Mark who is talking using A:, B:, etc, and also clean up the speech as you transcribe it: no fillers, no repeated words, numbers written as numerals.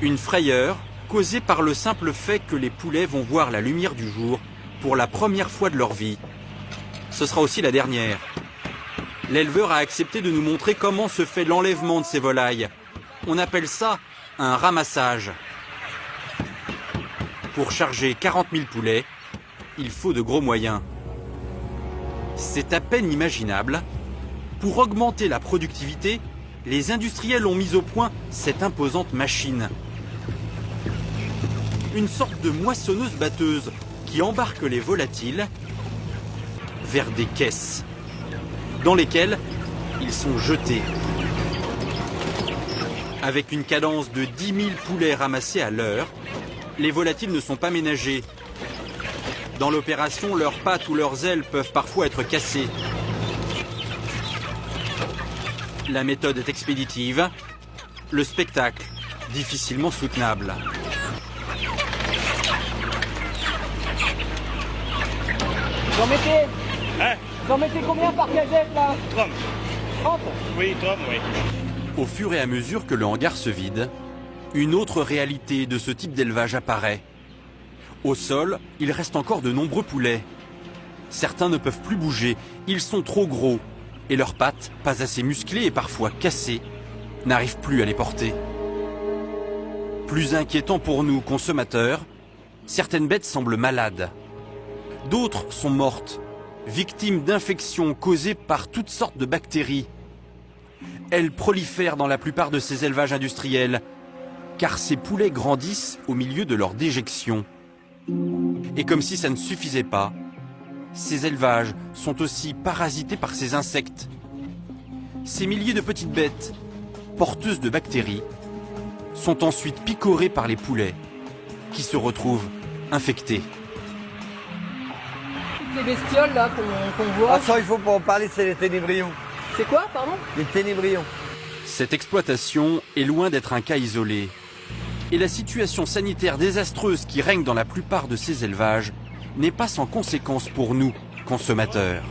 A: Une frayeur causée par le simple fait que les poulets vont voir la lumière du jour pour la première fois de leur vie. Ce sera aussi la dernière. L'éleveur a accepté de nous montrer comment se fait l'enlèvement de ces volailles. On appelle ça un ramassage. Pour charger 40 000 poulets, il faut de gros moyens. C'est à peine imaginable. Pour augmenter la productivité, les industriels ont mis au point cette imposante machine. Une sorte de moissonneuse-batteuse qui embarque les volatiles vers des caisses, dans lesquelles ils sont jetés. Avec une cadence de 10 000 poulets ramassés à l'heure, les volatiles ne sont pas ménagés. Dans l'opération, leurs pattes ou leurs ailes peuvent parfois être cassées. La méthode est expéditive, le spectacle difficilement soutenable.
B: Vous en mettez
C: Hein?
B: Vous en mettez combien par cagette là?
C: 30.
B: 30?
C: Oui, 30, oui.
A: Au fur et à mesure que le hangar se vide, une autre réalité de ce type d'élevage apparaît. Au sol, il reste encore de nombreux poulets. Certains ne peuvent plus bouger, ils sont trop gros, et leurs pattes, pas assez musclées et parfois cassées, n'arrivent plus à les porter. Plus inquiétant pour nous, consommateurs, certaines bêtes semblent malades. D'autres sont mortes, victimes d'infections causées par toutes sortes de bactéries. Elles prolifèrent dans la plupart de ces élevages industriels, car ces poulets grandissent au milieu de leur déjection. Et comme si ça ne suffisait pas, ces élevages sont aussi parasités par ces insectes. Ces milliers de petites bêtes, porteuses de bactéries, sont ensuite picorées par les poulets, qui se retrouvent infectés.
B: Les bestioles là qu'on voit.
D: Ah ça, il faut pas en parler, c'est les ténébrions.
B: C'est quoi, pardon?
D: Les ténébrions.
A: Cette exploitation est loin d'être un cas isolé. Et la situation sanitaire désastreuse qui règne dans la plupart de ces élevages n'est pas sans conséquences pour nous, consommateurs.